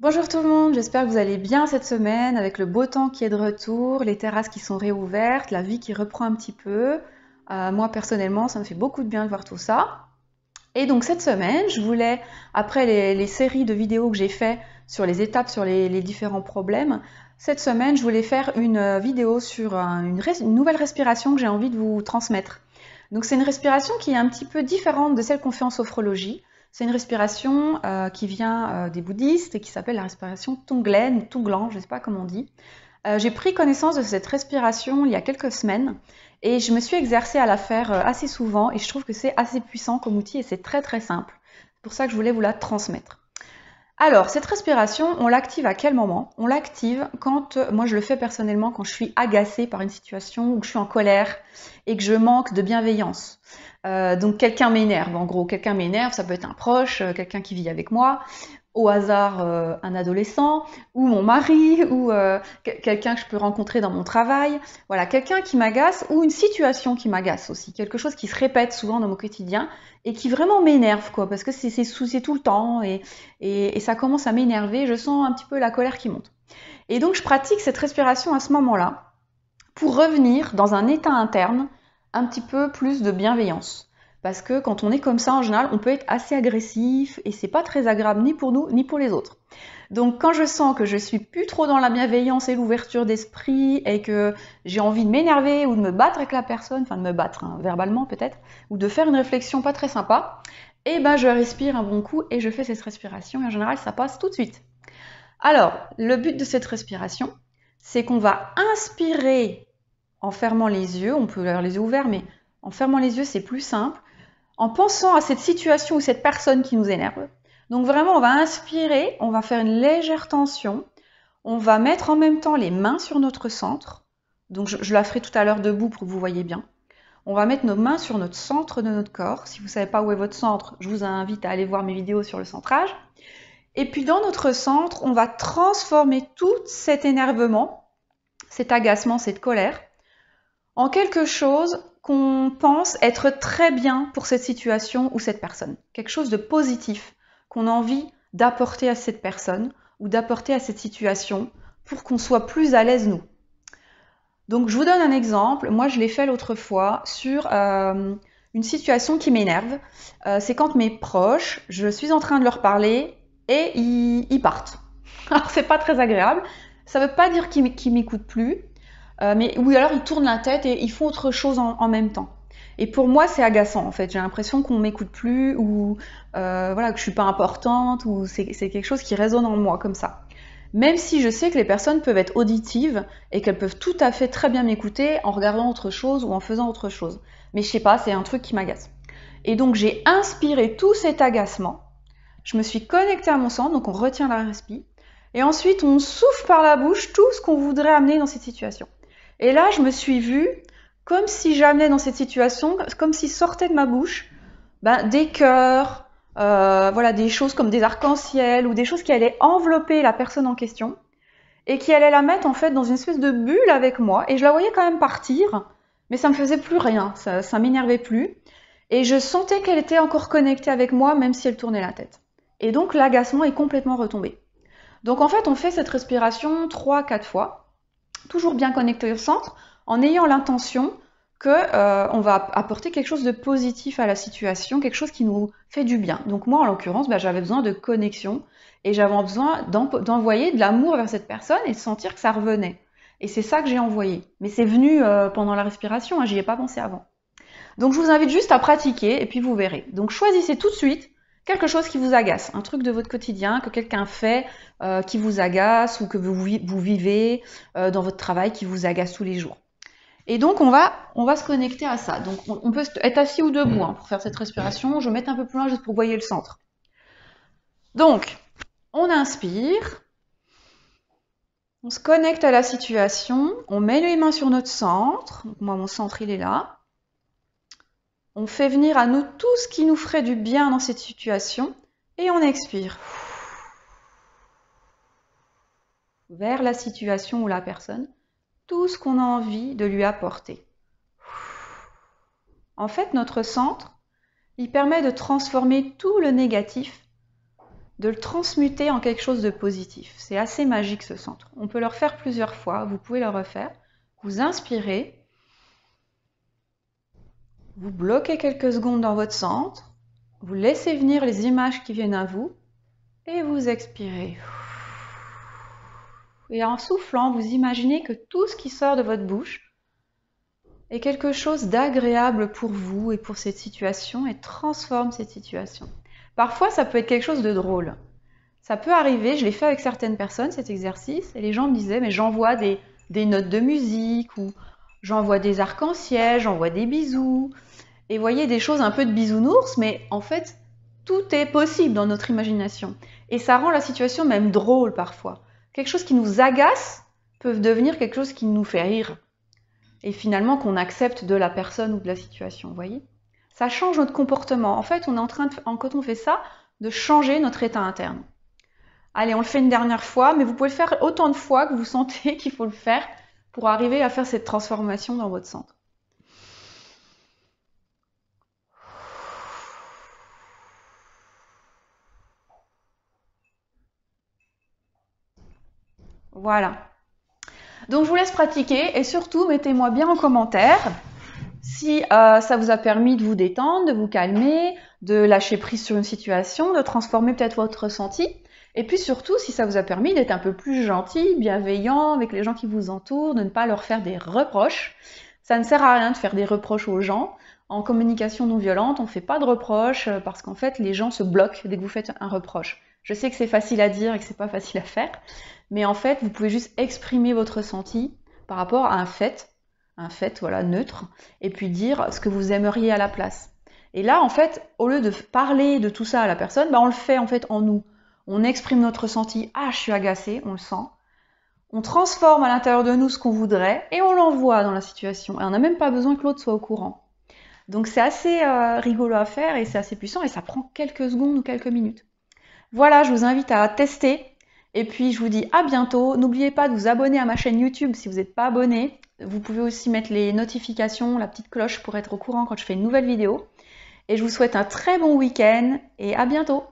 Bonjour tout le monde, j'espère que vous allez bien cette semaine avec le beau temps qui est de retour, les terrasses qui sont réouvertes, la vie qui reprend un petit peu. Moi personnellement, ça me fait beaucoup de bien de voir tout ça. Et donc cette semaine, je voulais, après les séries de vidéos que j'ai fait sur les étapes, sur les différents problèmes, cette semaine, je voulais faire une vidéo sur une nouvelle respiration que j'ai envie de vous transmettre. Donc c'est une respiration qui est un petit peu différente de celle qu'on fait en sophrologie. C'est une respiration qui vient des bouddhistes et qui s'appelle la respiration Tonglen ou Tonglen, je ne sais pas comment on dit. J'ai pris connaissance de cette respiration il y a quelques semaines et je me suis exercée à la faire assez souvent et je trouve que c'est assez puissant comme outil et c'est très très simple. C'est pour ça que je voulais vous la transmettre. Alors, cette respiration, on l'active à quel moment? On l'active quand, moi je le fais personnellement, quand je suis agacée par une situation ou que je suis en colère et que je manque de bienveillance. Donc quelqu'un m'énerve, en gros, quelqu'un m'énerve, ça peut être un proche, quelqu'un qui vit avec moi, au hasard un adolescent, ou mon mari, ou quelqu'un que je peux rencontrer dans mon travail. Voilà, quelqu'un qui m'agace, ou une situation qui m'agace aussi, quelque chose qui se répète souvent dans mon quotidien et qui vraiment m'énerve, quoi, parce que c'est tout le temps et ça commence à m'énerver, je sens un petit peu la colère qui monte. Et donc je pratique cette respiration à ce moment-là pour revenir dans un état interne un petit peu plus de bienveillance. Parce que quand on est comme ça, en général, on peut être assez agressif et c'est pas très agréable ni pour nous ni pour les autres. Donc quand je sens que je suis plus trop dans la bienveillance et l'ouverture d'esprit et que j'ai envie de m'énerver ou de me battre avec la personne, enfin de me battre hein, verbalement peut-être, ou de faire une réflexion pas très sympa, et ben je respire un bon coup et je fais cette respiration et en général ça passe tout de suite. Alors, le but de cette respiration, c'est qu'on va inspirer en fermant les yeux, on peut avoir les yeux ouverts, mais en fermant les yeux, c'est plus simple, en pensant à cette situation ou cette personne qui nous énerve. Donc vraiment, on va inspirer, on va faire une légère tension, on va mettre en même temps les mains sur notre centre. Donc je la ferai tout à l'heure debout pour que vous voyez bien. On va mettre nos mains sur notre centre de notre corps. Si vous ne savez pas où est votre centre, je vous invite à aller voir mes vidéos sur le centrage. Et puis dans notre centre, on va transformer tout cet énervement, cet agacement, cette colère, en quelque chose qu'on pense être très bien pour cette situation ou cette personne. Quelque chose de positif qu'on a envie d'apporter à cette personne ou d'apporter à cette situation pour qu'on soit plus à l'aise nous. Donc je vous donne un exemple. Moi je l'ai fait l'autre fois sur une situation qui m'énerve. C'est quand mes proches, je suis en train de leur parler et ils partent. Alors c'est pas très agréable. Ça veut pas dire qu'ils m'écoutent plus, mais ou alors ils tournent la tête et ils font autre chose en même temps. Et pour moi, c'est agaçant en fait. J'ai l'impression qu'on m'écoute plus ou voilà que je suis pas importante ou c'est quelque chose qui résonne en moi comme ça. Même si je sais que les personnes peuvent être auditives et qu'elles peuvent tout à fait très bien m'écouter en regardant autre chose ou en faisant autre chose. Mais je sais pas, c'est un truc qui m'agace. Et donc j'ai inspiré tout cet agacement. Je me suis connectée à mon centre, donc on retient la respiration. Et ensuite on souffle par la bouche tout ce qu'on voudrait amener dans cette situation. Et là, je me suis vue comme si j'amenais dans cette situation, comme si sortait de ma bouche des cœurs, voilà, des choses comme des arcs-en-ciel ou des choses qui allaient envelopper la personne en question et qui allaient la mettre en fait dans une espèce de bulle avec moi. Et je la voyais quand même partir, mais ça me faisait plus rien, ça m'énervait plus. Et je sentais qu'elle était encore connectée avec moi, même si elle tournait la tête. Et donc l'agacement est complètement retombé. Donc en fait, on fait cette respiration 3-4 fois, toujours bien connecté au centre, en ayant l'intention que on va apporter quelque chose de positif à la situation, quelque chose qui nous fait du bien. Donc moi, en l'occurrence, j'avais besoin de connexion et j'avais besoin d'envoyer de l'amour vers cette personne et de sentir que ça revenait. Et c'est ça que j'ai envoyé. Mais c'est venu pendant la respiration, hein, j'y ai pas pensé avant. Donc je vous invite juste à pratiquer et puis vous verrez. Donc choisissez tout de suite quelque chose qui vous agace, un truc de votre quotidien que quelqu'un fait qui vous agace ou que vous vivez dans votre travail qui vous agace tous les jours. Et donc on va se connecter à ça. Donc on peut être assis ou debout hein, pour faire cette respiration. Je vais mettre un peu plus loin juste pour voyer le centre. Donc on inspire, on se connecte à la situation, on met les mains sur notre centre. Donc, moi mon centre il est là. On fait venir à nous tout ce qui nous ferait du bien dans cette situation et on expire vers la situation ou la personne, tout ce qu'on a envie de lui apporter. En fait, notre centre, il permet de transformer tout le négatif de le transmuter en quelque chose de positif. C'est assez magique ce centre. On peut le refaire plusieurs fois, vous pouvez le refaire. Vous inspirez, vous bloquez quelques secondes dans votre centre, vous laissez venir les images qui viennent à vous et vous expirez. Et en soufflant, vous imaginez que tout ce qui sort de votre bouche est quelque chose d'agréable pour vous et pour cette situation et transforme cette situation. Parfois, ça peut être quelque chose de drôle. Ça peut arriver, je l'ai fait avec certaines personnes, cet exercice, et les gens me disaient, mais j'envoie des notes de musique, ou j'envoie des arcs-en-ciel, j'envoie des bisous. Et vous voyez, des choses un peu de bisounours, mais en fait, tout est possible dans notre imagination. Et ça rend la situation même drôle parfois. Quelque chose qui nous agace peut devenir quelque chose qui nous fait rire. Et finalement, qu'on accepte de la personne ou de la situation, vous voyez. Ça change notre comportement. En fait, on est en train, quand on fait ça, de changer notre état interne. Allez, on le fait une dernière fois, mais vous pouvez le faire autant de fois que vous sentez qu'il faut le faire pour arriver à faire cette transformation dans votre centre. Voilà. Donc je vous laisse pratiquer et surtout mettez-moi bien en commentaire si ça vous a permis de vous détendre, de vous calmer, de lâcher prise sur une situation, de transformer peut-être votre ressenti. Et puis surtout, si ça vous a permis d'être un peu plus gentil, bienveillant avec les gens qui vous entourent, de ne pas leur faire des reproches. Ça ne sert à rien de faire des reproches aux gens. En communication non violente, on ne fait pas de reproches parce qu'en fait, les gens se bloquent dès que vous faites un reproche. Je sais que c'est facile à dire et que c'est pas facile à faire, mais en fait, vous pouvez juste exprimer votre ressenti par rapport à un fait voilà, neutre, et puis dire ce que vous aimeriez à la place. Et là, en fait, au lieu de parler de tout ça à la personne, on le fait en fait en nous. On exprime notre ressenti, ah je suis agacée, on le sent. On transforme à l'intérieur de nous ce qu'on voudrait et on l'envoie dans la situation. Et on n'a même pas besoin que l'autre soit au courant. Donc c'est assez rigolo à faire et c'est assez puissant et ça prend quelques secondes ou quelques minutes. Voilà, je vous invite à tester. Et puis je vous dis à bientôt. N'oubliez pas de vous abonner à ma chaîne YouTube si vous n'êtes pas abonné. Vous pouvez aussi mettre les notifications, la petite cloche pour être au courant quand je fais une nouvelle vidéo. Et je vous souhaite un très bon week-end et à bientôt.